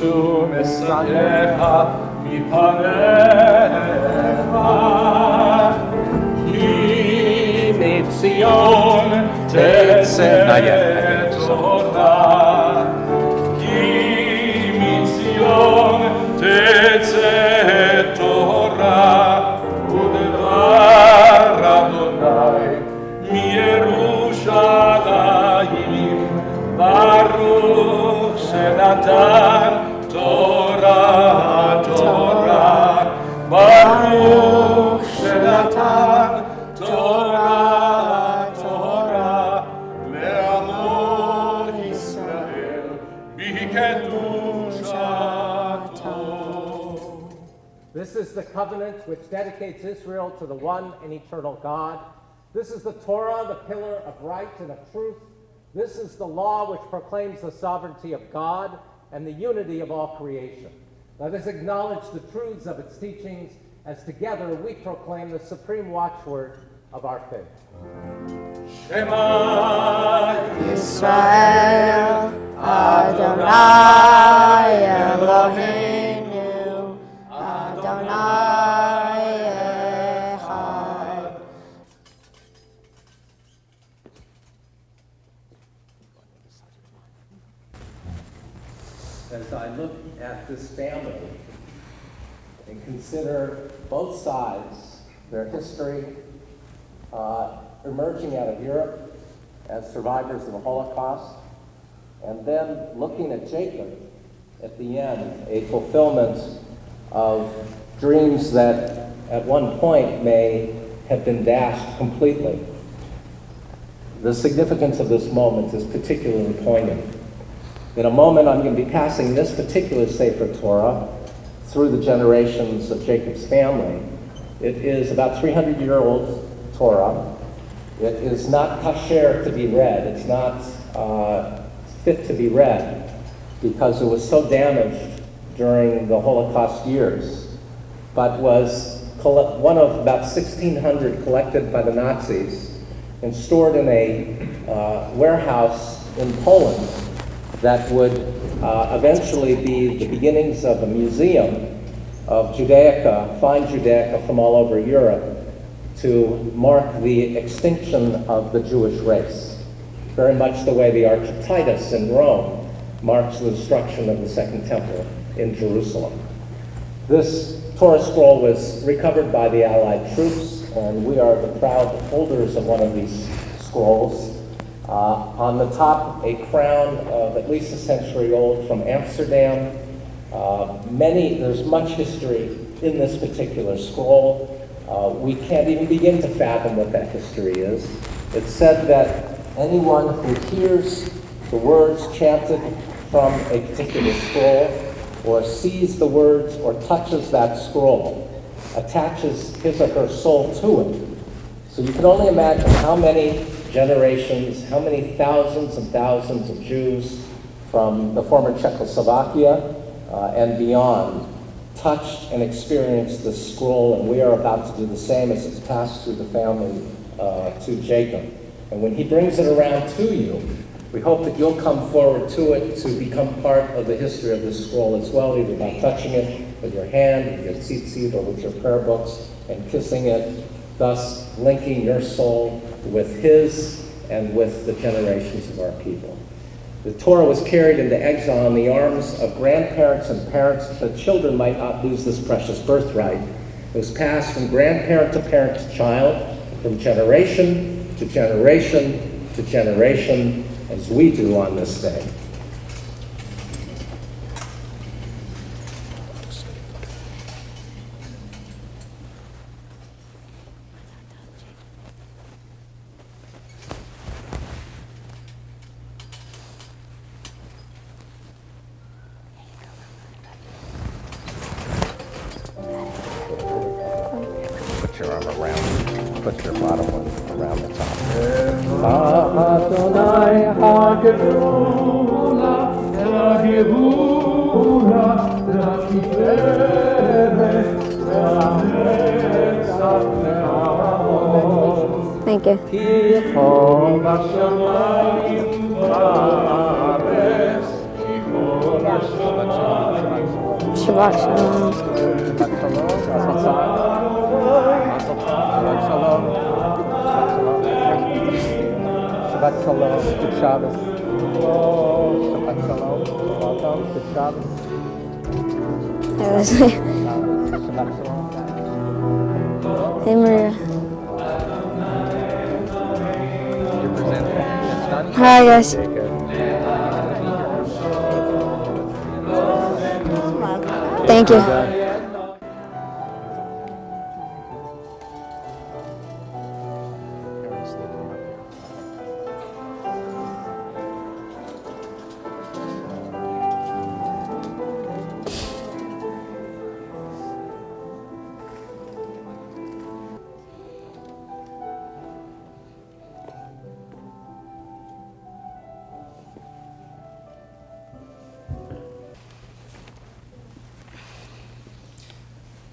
מסייך מפניך כי מציון תצא תורה כי מציון תצא תורה ודבר אדוני מירושלים ברוך שנתן תורה, תורה, ברוך שנתן תורה, תורה, לעמו ישראל בקדושתו. This is the covenant which dedicates Israel to the one and eternal God. This is the Torah, the pillar of right and of truth. This is the law which proclaims the sovereignty of God and the unity of all creation. Let us acknowledge the truths of its teachings as together we proclaim the supreme watchword of our faith. Shema Yisrael, Adonai Eloheinu, Adonai Echad. As I look at this family and consider both sides, their history, emerging out of Europe as survivors of the Holocaust, and then looking at Jacob at the end, a fulfillment of dreams that at one point may have been dashed completely. The significance of this moment is particularly poignant. In a moment, I'm going to be passing this particular Sefer Torah through the generations of Jacob's family. It is about 300-year-old Torah. It is not kasher to be read. It's not fit to be read because it was so damaged during the Holocaust years, but was one of about 1,600 collected by the Nazis and stored in a warehouse in Poland that would eventually be the beginnings of a museum of Judaica, fine Judaica from all over Europe, to mark the extinction of the Jewish race, very much the way the Arch of Titus in Rome marks the destruction of the Second Temple in Jerusalem. This Torah scroll was recovered by the Allied troops, and we are the proud holders of one of these scrolls. On the top, a crown of at least a century old from Amsterdam. There's much history in this particular scroll. We can't even begin to fathom what that history is. It's said that anyone who hears the words chanted from a particular scroll, or sees the words, or touches that scroll, attaches his or her soul to it. So you can only imagine how many generations, how many thousands and thousands of Jews from the former Czechoslovakia and beyond touched and experienced this scroll, and we are about to do the same as it's passed through the family to Jacob. And when he brings it around to you, we hope that you'll come forward to it to become part of the history of this scroll as well, either by touching it with your hand, with your tzitzit, or with your prayer books, and kissing it, thus linking your soul with his and with the generations of our people. The Torah was carried into exile in the arms of grandparents and parents that children might not lose this precious birthright. It was passed from grandparent to parent to child, from generation to generation to generation, as we do on this day. Put your arm around, put your bottom one around the top. Adonai hagedula, hagevura, hagiveret, hagnetzach le'amot. Thank you. Ki kol hashamayim ba'aretz, ki kol hashamayim Shabbat Shalom. Shabbat Shalom. Mazel tov. Mazel tov. Shabbat Shalom. Shabbat Shalom. Good Shabbos. Shabbat Shalom. Welcome. Good Shabbos. Shabbat Shalom. Hey Maria. You're presenting. That's done. Hi guys. Thank you.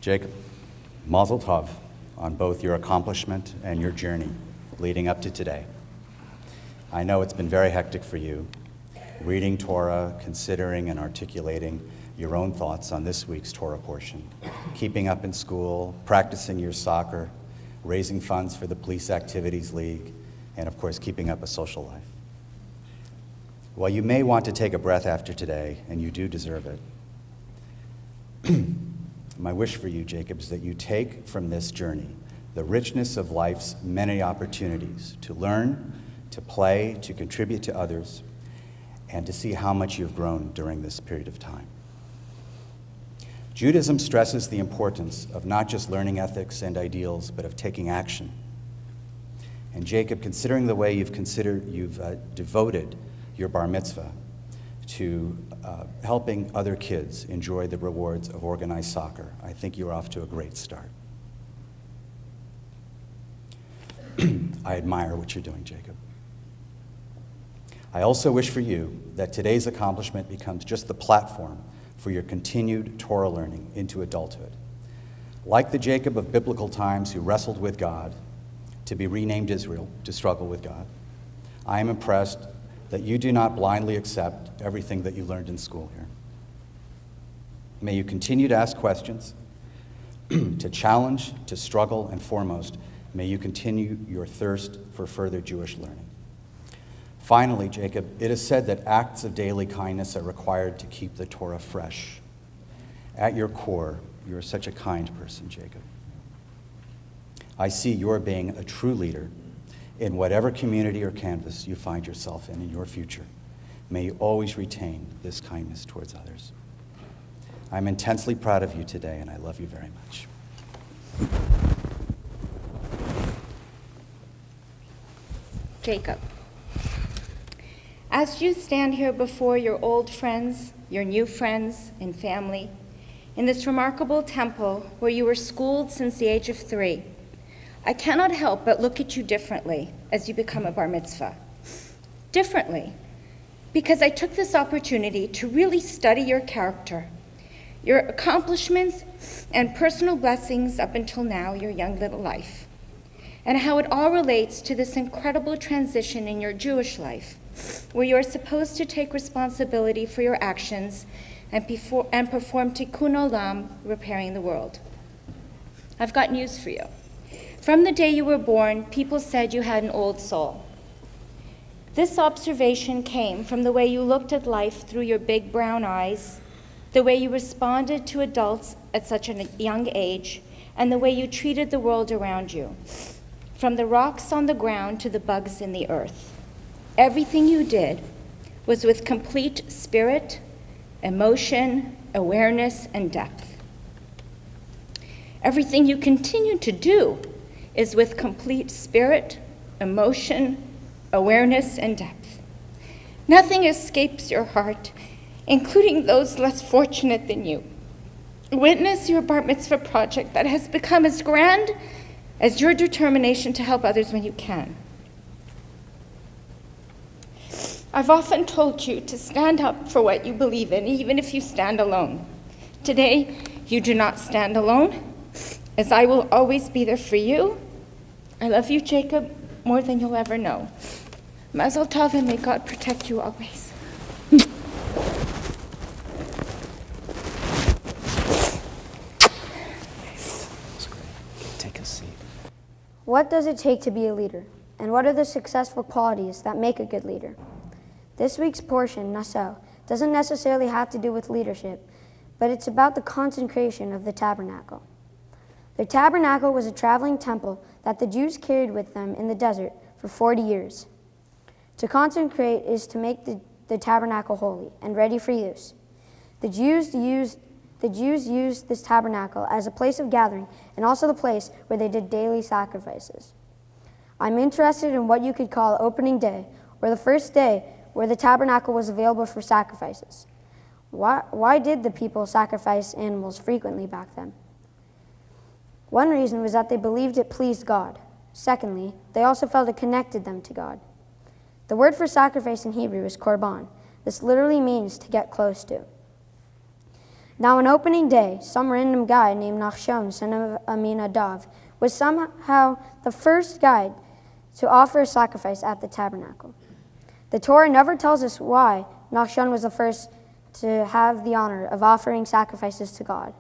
Jacob, Mazel Tov on both your accomplishment and your journey leading up to today. I know it's been very hectic for you, reading Torah, considering and articulating your own thoughts on this week's Torah portion, keeping up in school, practicing your soccer, raising funds for the Police Activities League, and of course, keeping up a social life. While you may want to take a breath after today, and you do deserve it, my wish for you, Jacob, is that you take from this journey the richness of life's many opportunities to learn, to play, to contribute to others, and to see how much you've grown during this period of time. Judaism stresses the importance of not just learning ethics and ideals, but of taking action. And Jacob, considering the way you've devoted your bar mitzvah to helping other kids enjoy the rewards of organized soccer, I think you're off to a great start. I admire what you're doing, Jacob. I also wish for you that today's accomplishment becomes just the platform for your continued Torah learning into adulthood. Like the Jacob of biblical times who wrestled with God, to be renamed Israel, to struggle with God, I am impressed that you do not blindly accept everything that you learned in school here. May you continue to ask questions, to challenge, to struggle, and foremost, may you continue your thirst for further Jewish learning. Finally, Jacob, it is said that acts of daily kindness are required to keep the Torah fresh. At your core, you are such a kind person, Jacob. I see your being a true leader in whatever community or canvas you find yourself in your future. May you always retain this kindness towards others. I'm intensely proud of you today, and I love you very much. Jacob, as you stand here before your old friends, your new friends and family, in this remarkable temple where you were schooled since the age of 3, I cannot help but look at you differently as you become a bar mitzvah. Differently, because I took this opportunity to really study your character, your accomplishments and personal blessings up until now, your young little life, and how it all relates to this incredible transition in your Jewish life, where you are supposed to take responsibility for your actions and perform tikkun olam, repairing the world. I've got news for you. From the day you were born, people said you had an old soul. This observation came from the way you looked at life through your big brown eyes, the way you responded to adults at such a young age, and the way you treated the world around you, from the rocks on the ground to the bugs in the earth. Everything you did was with complete spirit, emotion, awareness, and depth. Everything you continue to do is with complete spirit, emotion, awareness, and depth. Nothing escapes your heart, including those less fortunate than you. Witness your bar mitzvah project that has become as grand as your determination to help others when you can. I've often told you to stand up for what you believe in, even if you stand alone. Today, you do not stand alone, as I will always be there for you. I love you, Jacob, more than you'll ever know. Mazel tov, and may God protect you always. What does it take to be a leader? And what are the successful qualities that make a good leader? This week's portion, Naso, doesn't necessarily have to do with leadership, but it's about the consecration of the tabernacle. The tabernacle was a traveling temple that the Jews carried with them in the desert for 40 years. To consecrate is to make the tabernacle holy and ready for use. The Jews used this tabernacle as a place of gathering and also the place where they did daily sacrifices. I'm interested in what you could call opening day, or the first day where the tabernacle was available for sacrifices. Why did the people sacrifice animals frequently back then? One reason was that they believed it pleased God. Secondly, they also felt it connected them to God. The word for sacrifice in Hebrew is korban. This literally means to get close to. Now on opening day, some random guy named Nachshon, son of Aminadav, was somehow the first guy to offer a sacrifice at the tabernacle. The Torah never tells us why Nachshon was the first to have the honor of offering sacrifices to God.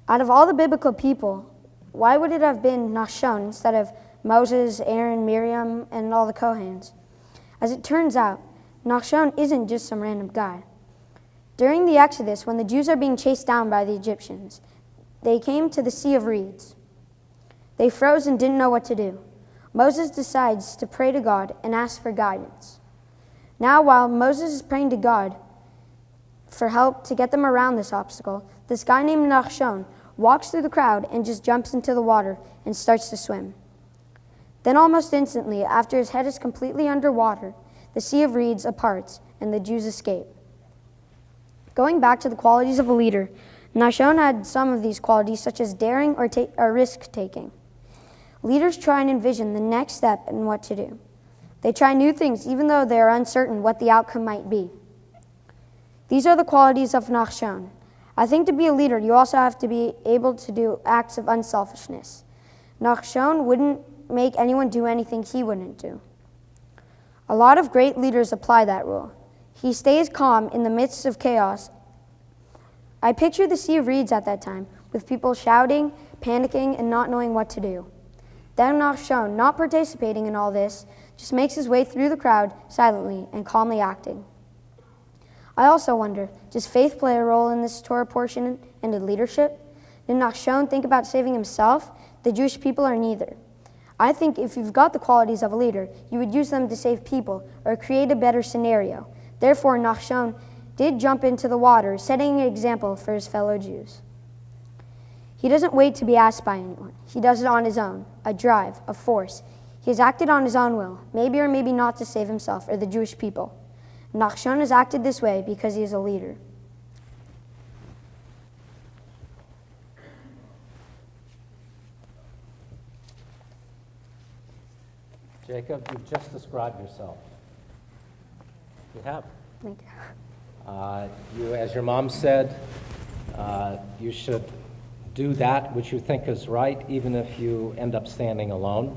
Out of all the biblical people, why would it have been Nachshon instead of Moses, Aaron, Miriam, and all the Kohens? As it turns out, Nachshon isn't just some random guy. During the Exodus, when the Jews are being chased down by the Egyptians, they came to the Sea of Reeds. They froze and didn't know what to do. Moses decides to pray to God and ask for guidance. Now, while Moses is praying to God for help to get them around this obstacle, this guy named Nachshon walks through the crowd and just jumps into the water and starts to swim. Then almost instantly, after his head is completely underwater, the Sea of Reeds parts and the Jews escape. Going back to the qualities of a leader, Nachshon had some of these qualities, such as daring or risk-taking. Leaders try and envision the next step and what to do. They try new things even though they are uncertain what the outcome might be. These are the qualities of Nachshon. I think to be a leader, you also have to be able to do acts of unselfishness. Nachshon wouldn't make anyone do anything he wouldn't do. A lot of great leaders apply that rule. He stays calm in the midst of chaos. I picture the Sea of Reeds at that time, with people shouting, panicking, and not knowing what to do. Then Nachshon, not participating in all this, just makes his way through the crowd silently and calmly acting. I also wonder, does faith play a role in this Torah portion and in leadership? Did Nachshon think about saving himself? The Jewish people are neither. I think if you've got the qualities of a leader, you would use them to save people or create a better scenario. Therefore, Nachshon did jump into the water, setting an example for his fellow Jews. He doesn't wait to be asked by anyone. He does it on his own, a drive, a force. He has acted on his own will, maybe or maybe not to save himself or the Jewish people. Nachshon has acted this way because he is a leader. Jacob, you've just described yourself. You have. Thank you. You, as your mom said, you should do that which you think is right, even if you end up standing alone.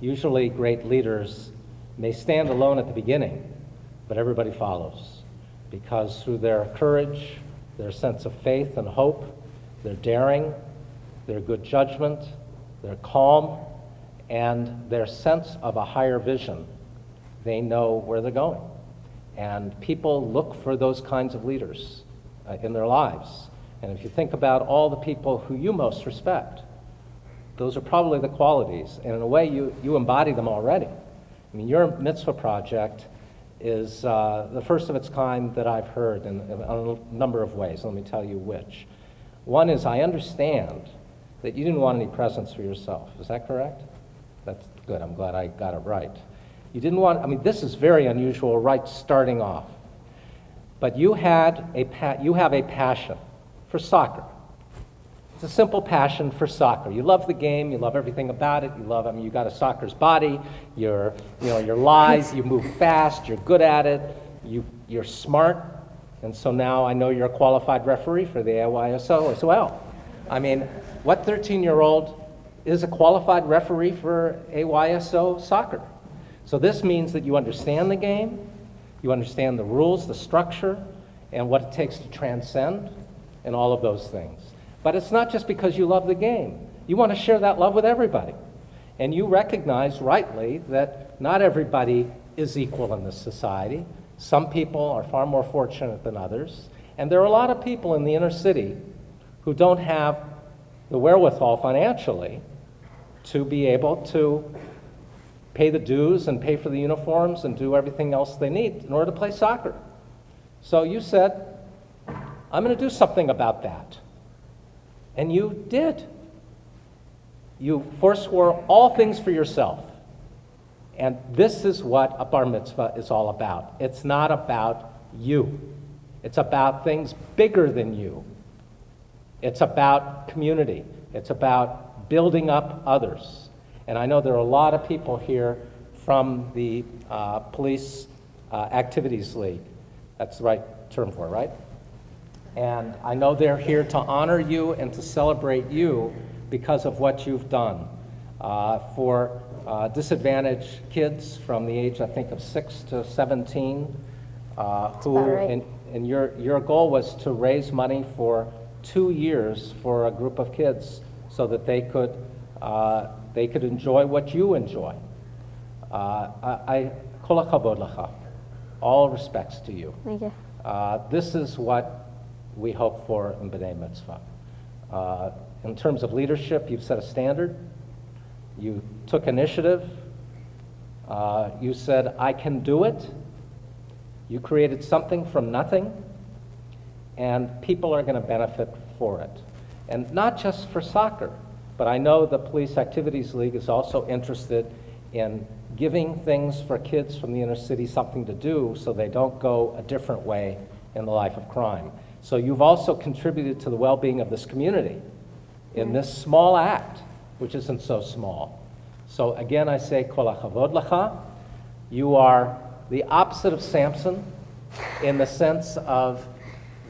Usually, great leaders may stand alone at the beginning, but everybody follows, because through their courage, their sense of faith and hope, their daring, their good judgment, their calm, and their sense of a higher vision, they know where they're going. And people look for those kinds of leaders in their lives. And if you think about all the people who you most respect, those are probably the qualities. And in a way, you embody them already. I mean, your mitzvah project is the first of its kind that I've heard in a number of ways. Let me tell you which. One is, I understand that you didn't want any presents for yourself. Is that correct? That's good. I'm glad I got it right. You didn't want, I mean, this is very unusual right starting off. But you have a passion for soccer. It's a simple passion for soccer. You love the game, you love everything about it, you got a soccer's body, you're lithe, you move fast, you're good at it, you're smart, and so now I know you're a qualified referee for the AYSO as well. I mean, what 13-year-old is a qualified referee for AYSO soccer? So this means that you understand the game, you understand the rules, the structure, and what it takes to transcend, and all of those things. But it's not just because you love the game. You want to share that love with everybody. And you recognize rightly that not everybody is equal in this society. Some people are far more fortunate than others. And there are a lot of people in the inner city who don't have the wherewithal financially to be able to pay the dues and pay for the uniforms and do everything else they need in order to play soccer. So you said, I'm going to do something about that. And you did. You forswore all things for yourself. And this is what a bar mitzvah is all about. It's not about you. It's about things bigger than you. It's about community. It's about building up others. And I know there are a lot of people here from the Police Activities League. That's the right term for it, right? And I know they're here to honor you and to celebrate you because of what you've done for disadvantaged kids from the age, I think, of 6 to 17, who, right. and your goal was to raise money for 2 years for a group of kids so that they could enjoy what you enjoy. Kol hakavod lecha. All respects to you. Thank you. This is what we hope for in B'nai Mitzvah. In terms of leadership, you've set a standard. You took initiative. You said, I can do it. You created something from nothing, and people are going to benefit for it. And not just for soccer, but I know the Police Activities League is also interested in giving things for kids from the inner city something to do so they don't go a different way in the life of crime. So you've also contributed to the well-being of this community in this small act, which isn't so small. So again, I say, Kol hakavod lecha. You are the opposite of Samson in the sense of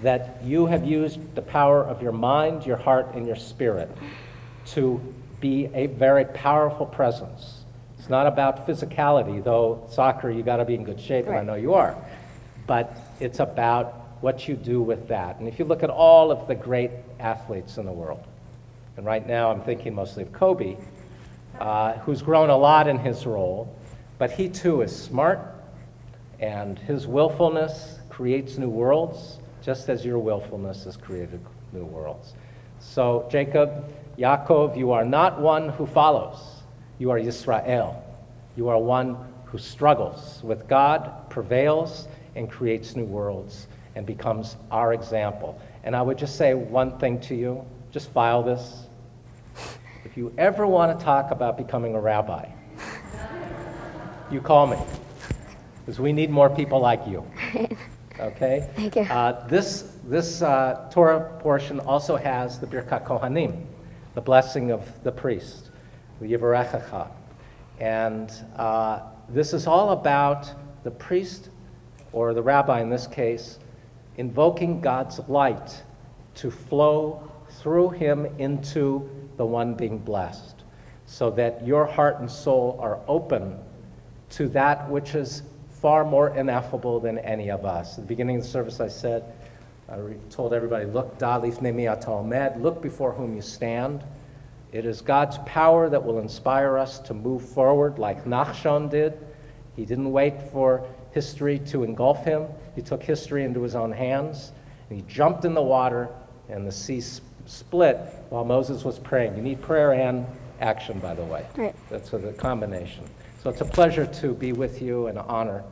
that you have used the power of your mind, your heart, and your spirit to be a very powerful presence. It's not about physicality, though soccer, you got to be in good shape, and I know you are. But it's about what you do with that. And if you look at all of the great athletes in the world, and right now I'm thinking mostly of Kobe, who's grown a lot in his role, but he too is smart, and his willfulness creates new worlds, just as your willfulness has created new worlds. So Jacob, Yaakov, you are not one who follows. You are Yisrael. You are one who struggles with God, prevails, and creates new worlds, and becomes our example. And I would just say one thing to you, just file this. If you ever want to talk about becoming a rabbi, you call me, because we need more people like you. Okay? Thank you. This Torah portion also has the Birkat Kohanim, the blessing of the priest, the Yivarechecha. And this is all about the priest, or the rabbi in this case, invoking God's light to flow through him into the one being blessed, so that your heart and soul are open to that which is far more ineffable than any of us. At the beginning of the service I said, I told everybody, look, da lifnei mi ata omed, look before whom you stand. It is God's power that will inspire us to move forward like Nachshon did. He didn't wait for history to engulf him. He took history into his own hands, and he jumped in the water, and the sea split while Moses was praying. You need prayer and action, by the way. Right. That's the combination. So it's a pleasure to be with you, and an honor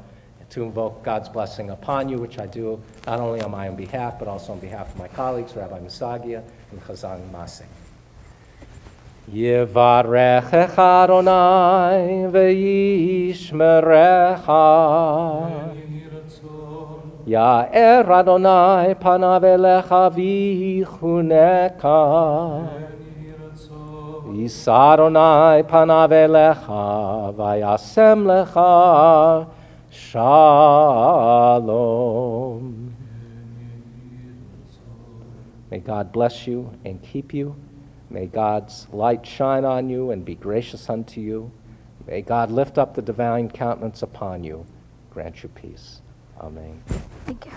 to invoke God's blessing upon you, which I do not only on my own behalf, but also on behalf of my colleagues, Rabbi Musagia and Chazan Masing. Yivarechecha Adonai ve'yishmerecha. Ya'er Adonai panav elecha v'yichuneka. Yisa Adonai panav elecha v'yasem lecha shalom. May God bless you and keep you. May God's light shine on you and be gracious unto you. May God lift up the divine countenance upon you, grant you peace. Amen. Thank you.